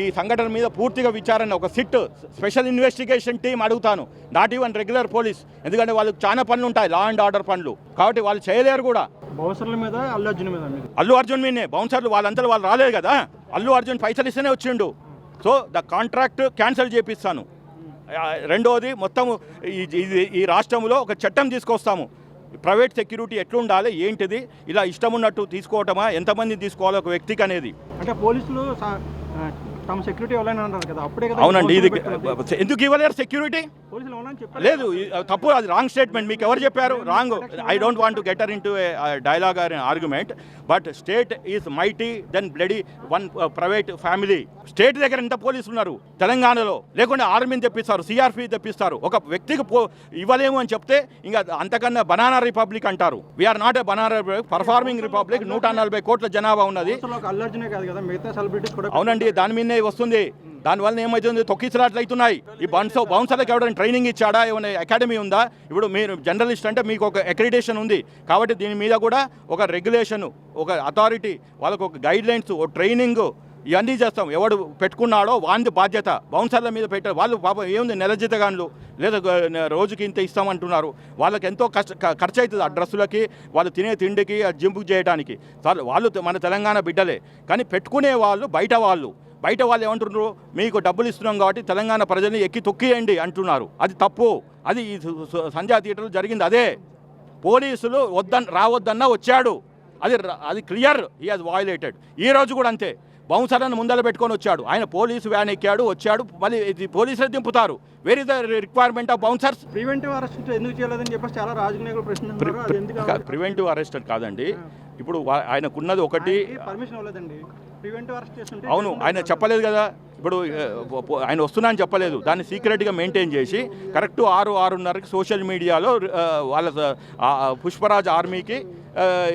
ఈ సంఘటన మీద పూర్తిగా విచారణ ఒక సిట్ స్పెషల్ ఇన్వెస్టిగేషన్ టీం అడుగుతాను, నాట్ ఈవెన్ రెగ్యులర్ పోలీస్. ఎందుకంటే వాళ్ళకి చాలా పనులు ఉంటాయి, లా అండ్ ఆర్డర్ పనులు, కాబట్టి వాళ్ళు చేయలేరు కూడా. బౌన్సర్ల మీద అల్లు అర్జున్ మీదే బౌన్సర్లు వాళ్ళంతా వాళ్ళు రాలేదు కదా, అల్లు అర్జున్ పైసలు ఇస్తేనే వచ్చిండు. సో ద కాంట్రాక్ట్ క్యాన్సిల్ చేపిస్తాను. రెండవది, మొత్తం ఈ రాష్ట్రంలో ఒక చట్టం తీసుకొస్తాము, ప్రైవేట్ సెక్యూరిటీ ఎట్లుండాలి ఏంటిది, ఇలా ఇష్టం ఉన్నట్టు తీసుకోవటమా, ఎంతమంది తీసుకోవాలి ఒక వ్యక్తికి అనేది. అంటే పోలీసులు తమ సెక్యూరిటీ ఇవ్వాలని అంటారు కదా, అప్పుడే కదా. అవునండి, ఇది ఎందుకు ఇవ్వలేరు సెక్యూరిటీ? లేదు, తప్పు, అది రాంగ్ స్టేట్మెంట్. మీకు ఎవరు చెప్పారు? Wrong. I don't want to get in to dialogue or argument, but state is mighty than bloody one private family. State దగ్గర ఎంత పోలీసులు ఉన్నారు తెలంగాణలో, లేకుంటే ఆర్మీని తెప్పిస్తారు, సిఆర్పి తెప్పిస్తారు. ఒక వ్యక్తికి ఇవ్వలేము అని చెప్తే ఇంకా అంతకన్నా బనానా రిపబ్లిక్ అంటారు. We are not a banana republic, performing republic. 140 కోట్ల జనాభా ఉన్నది. అవునండి, దాని మీదనే వస్తుంది. దానివల్ల ఏమవుతుంది, తొక్కిసలాట్లు అవుతున్నాయి. ఈ బౌన్సర్లకు ఎవరైనా ట్రైనింగ్ ఇచ్చాడా, ఏమైనా అకాడమీ ఉందా? ఇప్పుడు మీరు జర్నలిస్ట్ అంటే మీకు ఒక అక్రిడిటేషన్ ఉంది, కాబట్టి దీని మీద కూడా ఒక రెగ్యులేషన్, ఒక అథారిటీ, వాళ్ళకు ఒక గైడ్ లైన్స్, ఒక ట్రైనింగ్, ఇవన్నీ చేస్తాం. ఎవడు పెట్టుకున్నాడో వాంది బాధ్యత. బౌన్సర్ల మీద పెట్టారు వాళ్ళు, పాపం ఏముంది, నెల జీతగాన్లు లేదా రోజుకి ఇంత ఇస్తామంటున్నారు. వాళ్ళకి ఎంతో ఖర్చు అవుతుంది ఆ డ్రెస్సులకి, వాళ్ళు తినే తిండికి, జింపు చేయడానికి. వాళ్ళు మన తెలంగాణ బిడ్డలే, కానీ పెట్టుకునే వాళ్ళు బయట వాళ్ళు ఏమంటున్నారు, మీకు డబ్బులు ఇస్తున్నాం కాబట్టి తెలంగాణ ప్రజల్ని ఎక్కి తొక్కియండి అంటున్నారు. అది తప్పు. అది ఈ సంధ్యా థియేటర్లో జరిగింది అదే. పోలీసులు రావద్దన్నా వచ్చాడు, అది క్లియర్. He has violated. ఈ రోజు కూడా అంతే, బౌన్సర్లను ముందర పెట్టుకొని వచ్చాడు ఆయన. పోలీసు వ్యాన్ ఎక్కాడు, వచ్చాడు, మళ్ళీ పోలీసులు దింపుతారు. Where is the requirement of bouncers? Preventive arrest ఎందుకు చేయలేదని చెప్పేసి చాలా రాజకీయ ప్రశ్న. ప్రివెంటివ్ అరెస్ట్ కాదండి, ఇప్పుడు ఆయనకున్నది ఒకటి. పర్మిషన్ ఇవ్వలేదండి. అవును, ఆయన చెప్పలేదు కదా. ఇప్పుడు ఆయన వస్తున్నా అని చెప్పలేదు, దాన్ని సీక్రెట్గా మెయింటైన్ చేసి కరెక్ట్ 6-6:30కి సోషల్ మీడియాలో వాళ్ళ పుష్పరాజ్ ఆర్మీకి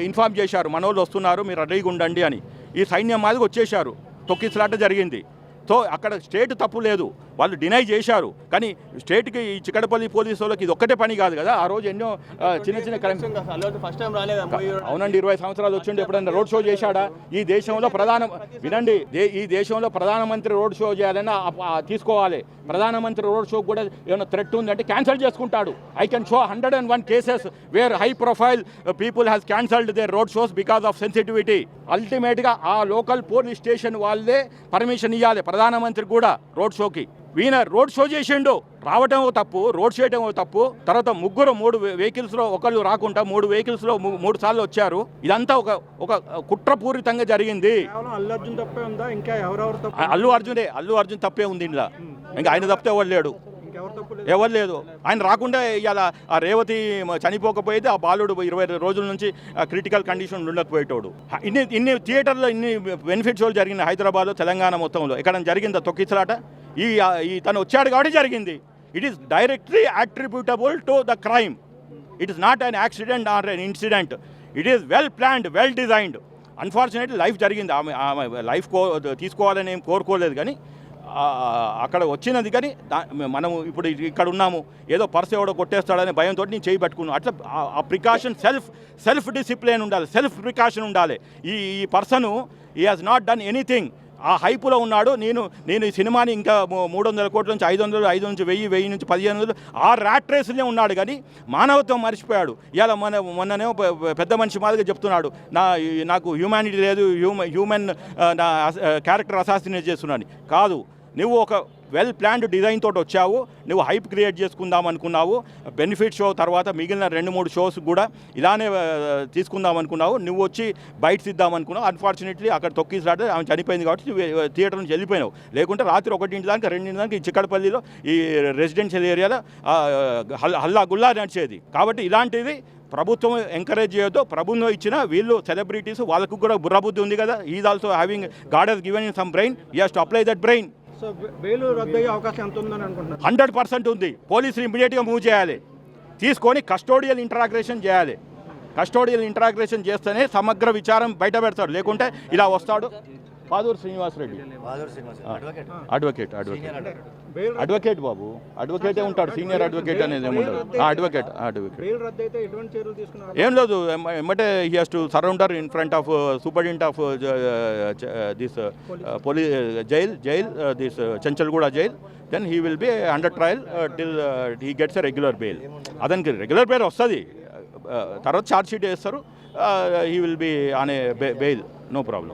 ఇన్ఫార్మ్ చేశారు, మనోళ్ళు వస్తున్నారు, మీరు రెడీగా ఉండండి అని. ఈ సైన్యం మాదికి వచ్చేశారు, తొక్కిసలాట జరిగింది. సో అక్కడ స్టేట్ తప్పు లేదు, వాళ్ళు డినై చేశారు. కానీ స్టేట్కి ఈ చిక్కడపల్లి పోలీసు వాళ్ళకి ఇది ఒక్కటే పని కాదు కదా. ఆ రోజు ఎన్నో చిన్న ఫస్ట్ టైం రాలేదు. అవునండి, 20 సంవత్సరాలు వచ్చిండి, ఎప్పుడైనా రోడ్ షో చేశాడా? ఈ దేశంలో వినండి, ఈ దేశంలో ప్రధానమంత్రి రోడ్ షో చేయాలన్నా తీసుకోవాలి. ప్రధానమంత్రి రోడ్ షో కూడా ఏమైనా థ్రెట్ ఉందంటే క్యాన్సిల్ చేసుకుంటాడు. I can show 101 cases where high profile people has cancelled their road shows because of sensitivity. అల్టిమేట్గా ఆ లోకల్ పోలీస్ స్టేషన్ వాళ్ళే పర్మిషన్ ఇవ్వాలి ప్రధానమంత్రి కూడా రోడ్ షోకి. ఈయన రోడ్ షో చేసిండు, రావటం తప్పు, రోడ్ చేయటం తప్పు. తర్వాత 3 వెహికల్స్లో ఒకళ్ళు రాకుండా 3 వెహికల్స్లో 3 సార్లు వచ్చారు. ఇదంతా ఒక కుట్రపూరితంగా జరిగింది. అల్లు అర్జున్ తప్పే ఉంది ఇందులో, ఇంకా ఆయన తప్పితే ఎవరు లేదు. ఆయన రాకుండా ఇవాళ ఆ రేవతి చనిపోకపోయేది, ఆ బాలుడు 20 రోజుల నుంచి క్రిటికల్ కండిషన్ ఉండకపోయేటోడు. ఇన్ని థియేటర్లో ఇన్ని బెనిఫిట్ షోలు జరిగింది హైదరాబాద్లో, తెలంగాణ మొత్తంలో. ఎక్కడ జరిగిందా తొక్కిసలాట? ఈ తను వచ్చాడు కాబట్టి జరిగింది. It is directly attributable to the crime. It is not an accident or an incident. It is well planned, well designed. Unfortunately life జరిగింది. ఆమె లైఫ్ తీసుకోవాలని ఏం కోరుకోలేదు, కానీ అక్కడ వచ్చినది. కానీ మనము ఇప్పుడు ఇక్కడ ఉన్నాము, ఏదో పర్స్ ఎవడో కొట్టేస్తాడనే భయంతో నేను చేయి పట్టుకున్నాను. అట్లా ఆ ప్రికాషన్, సెల్ఫ్ డిసిప్లిన్ ఉండాలి, సెల్ఫ్ ప్రికాషన్ ఉండాలి. ఈ person he has not done anything. ఆ హైపులో ఉన్నాడు. నేను ఈ సినిమాని ఇంకా 300 కోట్ల నుంచి 500, 5 నుంచి 1000, 1000 నుంచి 1500 ఆ ర్యాట్ రేసులే ఉన్నాడు, కానీ మానవత్వం మర్చిపోయాడు. ఇలా మొన్ననేమో పెద్ద మనిషి మాదిరిగా చెప్తున్నాడు, నాకు హ్యూమానిటీ లేదు, హ్యూమన్ నా క్యారెక్టర్ అసాసినేట్ చేస్తున్నాను. కాదు, నువ్వు ఒక వెల్ ప్లాన్డ్ డిజైన్ తోటి వచ్చావు, నువ్వు హైప్ క్రియేట్ చేసుకుందాం అనుకున్నావు. బెనిఫిట్ షో తర్వాత మిగిలిన 2-3 షోస్ కూడా ఇలానే తీసుకుందాం అనుకున్నావు. నువ్వు వచ్చి బయట ఇద్దాం అనుకున్నావు. అన్ఫార్చునేట్లీ అక్కడ తొక్కిసలాట ఆమె చనిపోయింది కాబట్టి థియేటర్ నుంచి వెళ్ళిపోయినావు. లేకుంటే రాత్రి 1 దాకా 2 దాకా ఈ చిక్కడపల్లిలో ఈ రెసిడెన్షియల్ ఏరియాలో హల్లా గుల్లా నడిచేది. కాబట్టి ఇలాంటిది ప్రభుత్వం ఎంకరేజ్ చేయొద్దు. ప్రభుత్వం ఇచ్చిన వీళ్ళు సెలబ్రిటీస్, వాళ్ళకు కూడా బుర్రబుద్ధి ఉంది కదా. Is also having God has given in some brain, he has to apply that brain. 100% ఉంది. పోలీసులు ఇమీడియట్గా మూవ్ చేయాలి, తీసుకొని కస్టోడియల్ ఇంటరాగ్రేషన్ చేయాలి. కస్టోడియల్ ఇంటరాగ్రేషన్ చేస్తేనే సమగ్ర విచారం బయట పెడతాడు. లేకుంటే ఇలా వస్తాడు, పాదూరు శ్రీనివాసరెడ్డి అడ్వకేట్ బెయిల్ అడ్వకేట్ బాబు అడ్వకేటే ఉంటాడు, సీనియర్ అడ్వకేట్ అనేది ఏముండదు. అడ్వకేట్ బెయిల్ రద్దు అయితే ఎటువంటి చర్యలు తీసుకున్నారు? ఏం లేదు, ఎమ్మటే he has to surrender in front of superintendent of this jail this Chanchalguda jail. Then he will be under trial till he gets a regular bail. అతనికి రెగ్యులర్ బెయిల్ వస్తుంది, తర్వాత ఛార్జ్ షీట్ వేస్తారు, he will be on a bail, no problem.